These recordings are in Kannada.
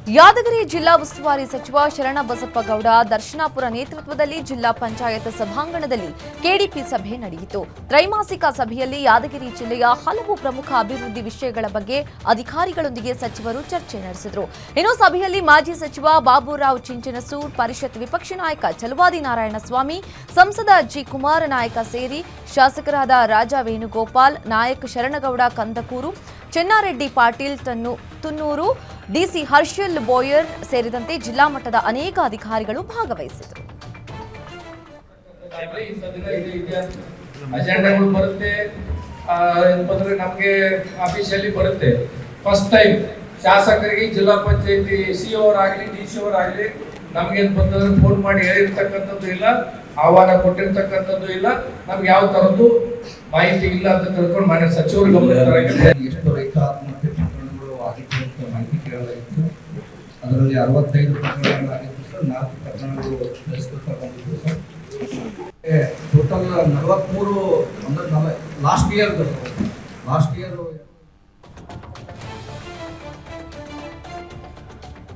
ಯಾದಗಿರಿ ಜಿಲ್ಲಾ ಉಸ್ತುವಾರಿ ಸಚಿವ ಶರಣಬಸಪ್ಪಗೌಡ ದರ್ಶನಾಪುರ ನೇತೃತ್ವದಲ್ಲಿ ಜಿಲ್ಲಾ ಪಂಚಾಯತ್ ಸಭಾಂಗಣದಲ್ಲಿ ಕೆಡಿಪಿ ಸಭೆ ನಡೆಯಿತು. ತ್ರೈಮಾಸಿಕ ಸಭೆಯಲ್ಲಿ ಯಾದಗಿರಿ ಜಿಲ್ಲೆಯ ಹಲವು ಪ್ರಮುಖ ಅಭಿವೃದ್ಧಿ ವಿಷಯಗಳ ಬಗ್ಗೆ ಅಧಿಕಾರಿಗಳೊಂದಿಗೆ ಸಚಿವರು ಚರ್ಚೆ ನಡೆಸಿದರು. ಇನ್ನು ಸಭೆಯಲ್ಲಿ ಮಾಜಿ ಸಚಿವ ಬಾಬುರಾವ್ ಚಿಂಚನಸೂರ್, ಪರಿಷತ್ ವಿಪಕ್ಷ ನಾಯಕ ಚಲವಾದಿ ನಾರಾಯಣಸ್ವಾಮಿ, ಸಂಸದ ಜಿ ಕುಮಾರ ನಾಯಕ ಸೇರಿ ಶಾಸಕರಾದ ರಾಜಾ ವೇಣುಗೋಪಾಲ್, ನಾಯಕ್ ಶರಣಗೌಡ ಕಂದಕೂರು, ಚೆನ್ನಾರೆಡ್ಡಿ ಪಾಟೀಲ್ ತುನ್ನೂರು, ಡಿಸಿ ಹರ್ಷಲ್ ಬೋಯರ್ ಸೇರಿದಂತೆ ಜಿಲ್ಲಾ ಮಟ್ಟದ ಅನೇಕ ಅಧಿಕಾರಿಗಳು ಭಾಗವಹಿಸಿದರು. ಅಜೆಂಡಾಗಳು ಬರುತ್ತೆ, ನಮಗೆ ಆಫೀಸಲ್ಲಿ ಬರುತ್ತೆ. ಫಸ್ಟ್ ಟೈಮ್ ಶಾಸಕರಿಗೆ ಜಿಲ್ಲಾ ಪಂಚಾಯತಿ ಸಿಒ ಅವರಾಗಲಿ ಡಿಸಿ ಅವರಾಗಲಿ ನಮ್ಗೆ ಬಂದ್ರೆ ಫೋನ್ ಮಾಡಿ ಹೇಳಿರ್ತಕ್ಕಂಥದ್ದು ಇಲ್ಲ, ಆಹ್ವಾನ ಕೊಟ್ಟಿರ್ತಕ್ಕಂಥದ್ದು ಇಲ್ಲ, ನಮ್ಗೆ ಯಾವ ತರದ್ದು ಮಾಹಿತಿ ಇಲ್ಲ ಅಂತ ತಿಳ್ಕೊಂಡು ಮಾನ್ಯ ಸಚಿವರು ಎಷ್ಟು ರೈತಾತ್ಮಕ ಪ್ರಕರಣಗಳು ಆಗಿತ್ತು ಅಂತ ಮಾಹಿತಿ ಕೇಳಲಾಗಿತ್ತು. ಅದರಲ್ಲಿ 65 ಪ್ರಕರಣಗಳಾಗಿತ್ತು ಸರ್, 4 ಪ್ರಕರಣಗಳು ಪರಿಷ್ಕೃತ ಬಂದಿತ್ತು ಸರ್. ಟೋಟಲ್ 43 ಅಂದ್ರೆ ಲಾಸ್ಟ್ ಇಯರ್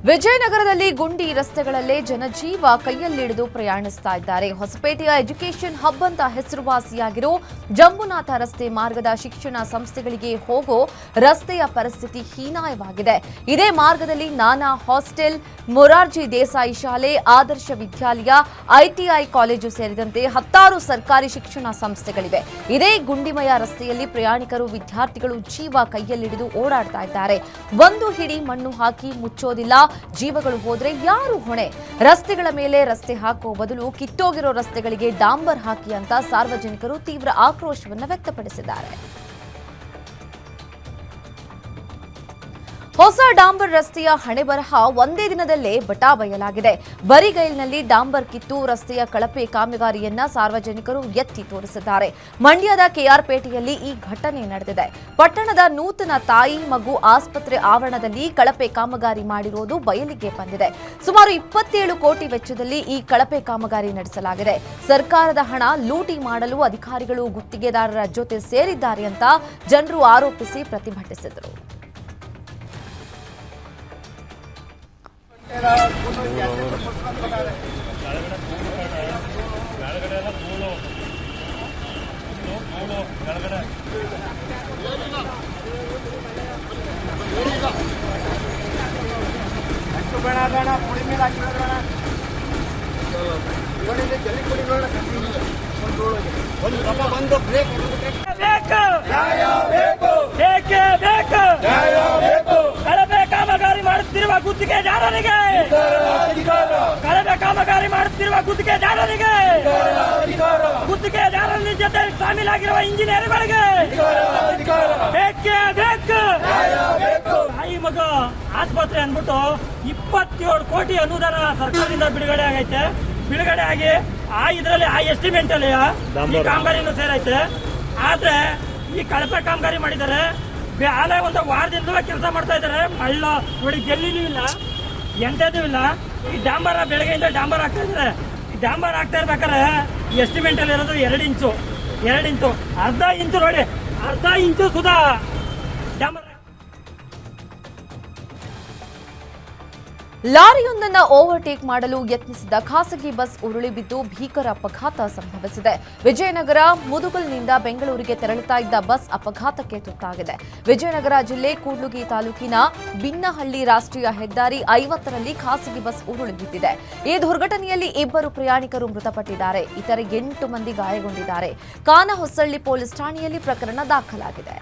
ವಿಜಯನಗರದಲ್ಲಿ ಗುಂಡಿ ರಸ್ತೆಗಳಲ್ಲೇ ಜನಜೀವ ಕೈಯಲ್ಲಿಡಿದು ಪ್ರಯಾಣಿಸ್ತಾ ಇದ್ದಾರೆ. ಹೊಸಪೇಟೆಯ ಎಜುಕೇಷನ್ ಹಬ್ ಅಂತ ಹೆಸರುವಾಸಿಯಾಗಿರೋ ಜಂಬುನಾಥ ರಸ್ತೆ ಮಾರ್ಗದ ಶಿಕ್ಷಣ ಸಂಸ್ಥೆಗಳಿಗೆ ಹೋಗೋ ರಸ್ತೆಯ ಪರಿಸ್ಥಿತಿ ಹೀನಾಯವಾಗಿದೆ. ಇದೇ ಮಾರ್ಗದಲ್ಲಿ ನಾನಾ ಹಾಸ್ಟೆಲ್, ಮೊರಾರ್ಜಿ ದೇಸಾಯಿ ಶಾಲೆ, ಆದರ್ಶ ವಿದ್ಯಾಲಯ, ಐಟಿಐ ಕಾಲೇಜು ಸೇರಿದಂತೆ 10 ಸರ್ಕಾರಿ ಶಿಕ್ಷಣ ಸಂಸ್ಥೆಗಳಿವೆ. ಇದೇ ಗುಂಡಿಮಯ ರಸ್ತೆಯಲ್ಲಿ ಪ್ರಯಾಣಿಕರು, ವಿದ್ಯಾರ್ಥಿಗಳು ಜೀವ ಕೈಯಲ್ಲಿಡಿದು ಓಡಾಡ್ತಾ ಇದ್ದಾರೆ. ಒಂದು ಹಿಡಿ ಮಣ್ಣು ಹಾಕಿ ಮುಚ್ಚೋದಿಲ್ಲ, ಜೀವಗಳು ಹೋದ್ರೆ ಯಾರು ಹೊಣೆ? ರಸ್ತೆಗಳ ಮೇಲೆ ರಸ್ತೆ ಹಾಕುವ ಬದಲು ಕಿತ್ತೋಗಿರೋ ರಸ್ತೆಗಳಿಗೆ ಡಾಂಬರ್ ಹಾಕಿ ಅಂತ ಸಾರ್ವಜನಿಕರು ತೀವ್ರ ಆಕ್ರೋಶವನ್ನು ವ್ಯಕ್ತಪಡಿಸಿದ್ದಾರೆ. ಹೊಸ ಡಾಂಬರ್ ರಸ್ತೆಯ ಹಣೆಬರಹ ಒಂದೇ ದಿನದಲ್ಲೇ ಬಟಾಬಯಲಾಗಿದೆ. ಬರಿಗೈಲಿನಲ್ಲಿ ಡಾಂಬರ್ ಕಿತ್ತು ರಸ್ತೆಯ ಕಳಪೆ ಕಾಮಗಾರಿಯನ್ನ ಸಾರ್ವಜನಿಕರು ಎತ್ತಿ ತೋರಿಸಿದ್ದಾರೆ. ಮಂಡ್ಯದ ಕೆಆರ್ಪೇಟೆಯಲ್ಲಿ ಈ ಘಟನೆ ನಡೆದಿದೆ. ಪಟ್ಟಣದ ನೂತನ ತಾಯಿ ಮಗು ಆಸ್ಪತ್ರೆ ಆವರಣದಲ್ಲಿ ಕಳಪೆ ಕಾಮಗಾರಿ ಮಾಡಿರುವುದು ಬಯಲಿಗೆ ಬಂದಿದೆ. ಸುಮಾರು 27 ಕೋಟಿ ವೆಚ್ಚದಲ್ಲಿ ಈ ಕಳಪೆ ಕಾಮಗಾರಿ ನಡೆಸಲಾಗಿದೆ. ಸರ್ಕಾರದ ಹಣ ಲೂಟಿ ಮಾಡಲು ಅಧಿಕಾರಿಗಳು ಗುತ್ತಿಗೆದಾರರ ಜೊತೆ ಸೇರಿದ್ದಾರೆ ಅಂತ ಜನರು ಆರೋಪಿಸಿ ಪ್ರತಿಭಟಿಸಿದರು. ಕಾಮಗಾರಿ ಮಾಡುತ್ತಿರುವ ಗುತ್ತಿಗೆದಾರರಿಗೆ, ಕಳಪೆ ಕಾಮಗಾರಿ ಮಾಡುತ್ತಿರುವ ಗುತ್ತಿಗೆದಾರರಿಗೆ, ಗುತ್ತಿಗೆದಾರರ ಜೊತೆ ಶಾಮೀಲಾಗಿರುವ ಇಂಜಿನಿಯರ್ಗಳಿಗೆ ಬೇಕೇ ಬೇಕು. ತಾಯಿ ಮಗ ಆಸ್ಪತ್ರೆ ಅಂದ್ಬಿಟ್ಟು 27 ಕೋಟಿ ಅನುದಾನ ಸರ್ಕಾರದಿಂದ ಬಿಡುಗಡೆ ಆಗೈತೆ. ಬಿಡುಗಡೆ ಆಗಿ ಇದರಲ್ಲಿ ಆ ಎಸ್ಟಿಮೇಟ್ ಅಲ್ಲಿ ಈ ಕಾಮಗಾರಿನೂ ಸೇರೈತೆ. ಆದ್ರೆ ಈ ಕಳಪೆ ಕಾಮಗಾರಿ ಮಾಡಿದ್ದಾರೆ. ಆಲೆ ಒಂದು ವಾರದಿಂದ ಕೆಲಸ ಮಾಡ್ತಾ ಇದ್ದಾರೆ. ಮಳ್ಳ ನೋಡಿ, ಗೆಲ್ಲಿನೂ ಇಲ್ಲ, ಎಂಥದ್ದು ಇಲ್ಲ. ಈ ಡಾಂಬರ್ ಬೆಳಗ್ಗೆಯಿಂದ ಡಾಂಬರ್ ಹಾಕ್ತಾ ಇದ್ದಾರೆ. ಈ ಡಾಂಬರ್ ಹಾಕ್ತಾ ಇರ್ಬೇಕಾದ್ರೆ ಎಸ್ಟಿಮೇಟ್ ಅಲ್ಲಿ ಇರೋದು 2 ಇಂಚು, ಅರ್ಧ ಇಂಚು ನೋಡಿ, ಅರ್ಧ ಇಂಚು ಸುಧಾ ಡಾಂಬರ್. ಲಾರಿಯೊಂದನ್ನು ಓವರ್ಟೇಕ್ ಮಾಡಲು ಯತ್ನಿಸಿದ ಖಾಸಗಿ ಬಸ್ ಉರುಳಿ ಬಿದ್ದು ಭೀಕರ ಅಪಘಾತ ಸಂಭವಿಸಿದೆ. ವಿಜಯನಗರ ಮುದುಗಲ್ನಿಂದ ಬೆಂಗಳೂರಿಗೆ ತೆರಳುತ್ತಾ ಇದ್ದ ಬಸ್ ಅಪಘಾತಕ್ಕೆ ತುತ್ತಾಗಿದೆ. ವಿಜಯನಗರ ಜಿಲ್ಲೆ ಕೂಡ್ಲುಗಿ ತಾಲೂಕಿನ ಬಿನ್ನಹಳ್ಳಿ ರಾಷ್ಟ್ರೀಯ ಹೆದ್ದಾರಿ 50ರಲ್ಲಿ ಖಾಸಗಿ ಬಸ್ ಉರುಳಿ ಬಿದ್ದಿದೆ. ಈ ದುರ್ಘಟನೆಯಲ್ಲಿ 2 ಪ್ರಯಾಣಿಕರು ಮೃತಪಟ್ಟಿದ್ದಾರೆ. ಇತರೆ 8 ಮಂದಿ ಗಾಯಗೊಂಡಿದ್ದಾರೆ. ಕಾನಹೊಸಳ್ಳಿ ಪೊಲೀಸ್ ಠಾಣೆಯಲ್ಲಿ ಪ್ರಕರಣ ದಾಖಲಾಗಿದೆ.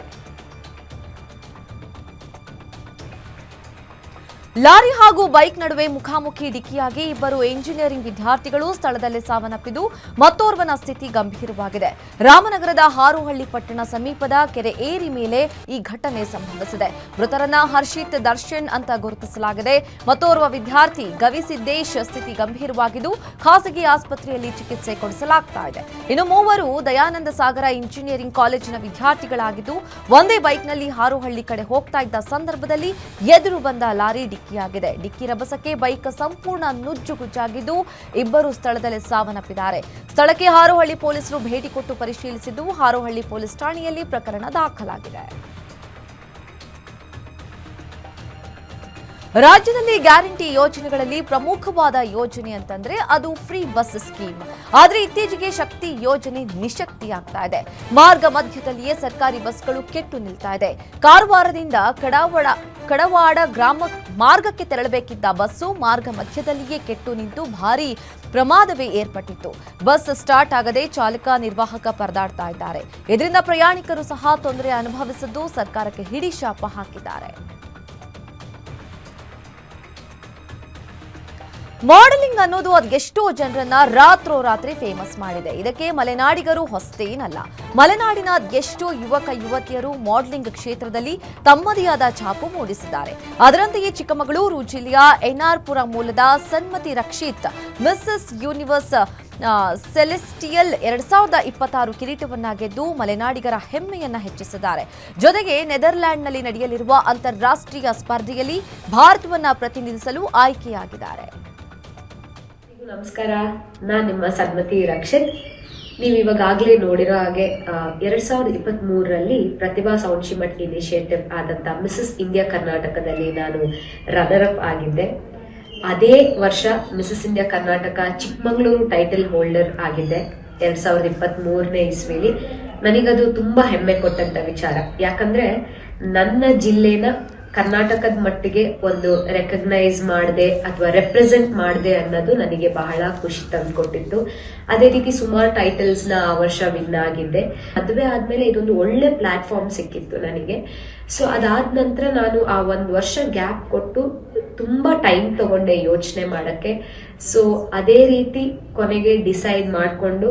ಲಾರಿ ಹಾಗೂ ಬೈಕ್ ನಡುವೆ ಮುಖಾಮುಖಿ ಡಿಕ್ಕಿಯಾಗಿ 2 ಎಂಜಿನಿಯರಿಂಗ್ ವಿದ್ಯಾರ್ಥಿಗಳು ಸ್ಥಳದಲ್ಲೇ ಸಾವನ್ನಪ್ಪಿದ್ದು ಮತ್ತೋರ್ವನ ಸ್ಥಿತಿ ಗಂಭೀರವಾಗಿದೆ. ರಾಮನಗರದ ಹಾರೋಹಳ್ಳಿ ಪಟ್ಟಣ ಸಮೀಪದ ಕೆರೆ ಏರಿ ಮೇಲೆ ಈ ಘಟನೆ ಸಂಭವಿಸಿದೆ. ಮೃತರನ್ನ ಹರ್ಷಿತ್ ದರ್ಶನ್ ಅಂತ ಗುರುತಿಸಲಾಗಿದೆ. ಮತ್ತೋರ್ವ ವಿದ್ಯಾರ್ಥಿ ಗವಿಸಿದ್ದೇಶ್ ಸ್ಥಿತಿ ಗಂಭೀರವಾಗಿದ್ದು ಖಾಸಗಿ ಆಸ್ಪತ್ರೆಯಲ್ಲಿ ಚಿಕಿತ್ಸೆ ಕೊಡಿಸಲಾಗ್ತಾ ಇದೆ. ಇನ್ನು 3 ದಯಾನಂದ ಸಾಗರ ಇಂಜಿನಿಯರಿಂಗ್ ಕಾಲೇಜಿನ ವಿದ್ಯಾರ್ಥಿಗಳಾಗಿದ್ದು ಒಂದೇ ಬೈಕ್ನಲ್ಲಿ ಹಾರೋಹಳ್ಳಿ ಕಡೆ ಹೋಗ್ತಾ ಇದ್ದ ಸಂದರ್ಭದಲ್ಲಿ ಎದುರು ಬಂದ ಲಾರಿ ಡಿಕ್ಕಿ ರಭಸಕ್ಕೆ ಬೈಕ್ ಸಂಪೂರ್ಣ ನುಜ್ಜುಗುಜ್ಜಾಗಿದ್ದು 2 ಸ್ಥಳದಲ್ಲೇ ಸಾವನ್ನಪ್ಪಿದ್ದಾರೆ. ಸ್ಥಳಕ್ಕೆ ಹಾರೋಹಳ್ಳಿ ಪೊಲೀಸರು ಭೇಟಿ ಕೊಟ್ಟು ಪರಿಶೀಲಿಸಿದ್ದು ಹಾರೋಹಳ್ಳಿ ಪೊಲೀಸ್ ಠಾಣೆಯಲ್ಲಿ ಪ್ರಕರಣ ದಾಖಲಾಗಿದೆ. ರಾಜ್ಯದಲ್ಲಿ ಗ್ಯಾರಂಟಿ ಯೋಜನೆಗಳಲ್ಲಿ ಪ್ರಮುಖವಾದ ಯೋಜನೆ ಅಂತಂದ್ರೆ ಅದು ಫ್ರೀ ಬಸ್ ಸ್ಕೀಮ್. ಆದ್ರೆ ಇತ್ತೀಚೆಗೆ ಶಕ್ತಿ ಯೋಜನೆ ನಿಶಕ್ತಿಯಾಗ್ತಾ ಇದೆ. ಮಾರ್ಗ ಮಧ್ಯದಲ್ಲಿಯೇ ಸರ್ಕಾರಿ ಬಸ್ಗಳು ಕೆಟ್ಟು ನಿಲ್ತಾ ಇದೆ. ಕಾರವಾರದಿಂದ ಕಡವಾಡ ಗ್ರಾಮ ಮಾರ್ಗಕ್ಕೆ ತೆರಳಬೇಕಿದ್ದ ಬಸ್ಸು ಮಾರ್ಗ ಮಧ್ಯದಲ್ಲಿಯೇ ಕೆಟ್ಟು ನಿಂತು ಭಾರೀ ಪ್ರಮಾದವೇ ಏರ್ಪಟ್ಟಿತ್ತು. ಬಸ್ ಸ್ಟಾರ್ಟ್ ಆಗದೆ ಚಾಲಕ ನಿರ್ವಾಹಕ ಪರದಾಡ್ತಾ ಇದ್ದಾರೆ. ಇದರಿಂದ ಪ್ರಯಾಣಿಕರು ಸಹ ತೊಂದರೆ ಅನುಭವಿಸಿದ್ದು ಸರ್ಕಾರಕ್ಕೆ ಹಿಡಿ ಶಾಪ ಹಾಕಿದ್ದಾರೆ. ಮಾಡೆಲಿಂಗ್ ಅನ್ನೋದು ಅದೆಷ್ಟೋ ಜನರನ್ನ ರಾತ್ರೋರಾತ್ರಿ ಫೇಮಸ್ ಮಾಡಿದೆ. ಇದಕ್ಕೆ ಮಲೆನಾಡಿಗರು ಹೊಸತೇನಲ್ಲ. ಮಲೆನಾಡಿನ ಎಷ್ಟೋ ಯುವಕ ಯುವತಿಯರು ಮಾಡೆಲಿಂಗ್ ಕ್ಷೇತ್ರದಲ್ಲಿ ತಮ್ಮದೇ ಆದ ಛಾಪು ಮೂಡಿಸಿದ್ದಾರೆ. ಅದರಂತೆಯೇ ಚಿಕ್ಕಮಗಳೂರು ಜಿಲ್ಲೆಯ ಎನ್ಆರ್ಪುರ ಮೂಲದ ಸನ್ಮತಿ ರಕ್ಷಿತ್ ಮಿಸಸ್ ಯೂನಿವರ್ಸ್ ಸೆಲೆಸ್ಟಿಯಲ್ 2026 ಕಿರೀಟವನ್ನ ಗೆದ್ದು ಮಲೆನಾಡಿಗರ ಹೆಮ್ಮೆಯನ್ನ ಹೆಚ್ಚಿಸಿದ್ದಾರೆ. ಜೊತೆಗೆ ನೆದರ್ಲ್ಯಾಂಡ್ನಲ್ಲಿ ನಡೆಯಲಿರುವ ಅಂತಾರಾಷ್ಟ್ರೀಯ ಸ್ಪರ್ಧೆಯಲ್ಲಿ ಭಾರತವನ್ನ ಪ್ರತಿನಿಧಿಸಲು ಆಯ್ಕೆಯಾಗಿದ್ದಾರೆ. ನಮಸ್ಕಾರ, ನಾನು ನಿಮ್ಮ ಸನ್ಮತಿ ರಕ್ಷಿತ್. ನೀವು ಇವಾಗಲೇ ನೋಡಿರೋ ಹಾಗೆ 2023ರಲ್ಲಿ ಪ್ರತಿಭಾ ಸೌಂಡ್ಶಿಮಟ್ ಇನಿಷಿಯೇಟಿವ್ ಆದಂಥ ಮಿಸಸ್ ಇಂಡಿಯಾ ಕರ್ನಾಟಕದಲ್ಲಿ ನಾನು ರನ್ನರ್ ಅಪ್ ಆಗಿದ್ದೆ. ಅದೇ ವರ್ಷ Mrs India Karnataka Chikkamagaluru title holder ಆಗಿದ್ದೆ 2023ನೇ ಇಸ್ವಿಲಿ. ನನಗದು ತುಂಬ ಹೆಮ್ಮೆ ಕೊಟ್ಟಂಥ ವಿಚಾರ. ಯಾಕಂದರೆ ನನ್ನ ಜಿಲ್ಲೆನ ಕರ್ನಾಟಕದ ಮಟ್ಟಿಗೆ ಒಂದು ರೆಕಗ್ನೈಸ್ ಮಾಡಿದೆ ಅಥವಾ ರೆಪ್ರೆಸೆಂಟ್ ಮಾಡಿದೆ ಅನ್ನೋದು ನನಗೆ ಬಹಳ ಖುಷಿ ತಂದುಕೊಟ್ಟಿತ್ತು. ಅದೇ ರೀತಿ ಸುಮಾರು ಟೈಟಲ್ಸ್ನ ಆ ವರ್ಷ ವಿನ್ ಆಗಿದ್ದೆ. ಮದುವೆ ಆದಮೇಲೆ ಇದೊಂದು ಒಳ್ಳೆ ಪ್ಲಾಟ್ಫಾರ್ಮ್ ಸಿಕ್ಕಿತ್ತು ನನಗೆ. ಸೊ ಅದಾದ ನಂತರ ನಾನು ಆ 1 ವರ್ಷ ಗ್ಯಾಪ್ ಕೊಟ್ಟು ತುಂಬ ಟೈಮ್ ತಗೊಂಡೆ ಯೋಚನೆ ಮಾಡೋಕ್ಕೆ. ಸೊ ಅದೇ ರೀತಿ ಕೊನೆಗೆ ಡಿಸೈಡ್ ಮಾಡಿಕೊಂಡು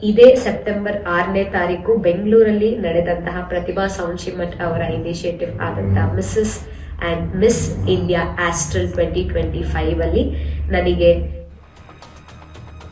ಇದೇ ಸೆಪ್ಟೆಂಬರ್ 6ನೇ ತಾರೀಕು ಬೆಂಗಳೂರಲ್ಲಿ ನಡೆದಂತಹ ಪ್ರತಿಭಾ ಸೌಂಡ್ಶಿಮಟ್ ಅವರ ಇನಿಷಿಯೇಟಿವ್ ಆದಂತಹ Mrs and miss India astral 2025 ಅಲ್ಲಿ ನನಗೆ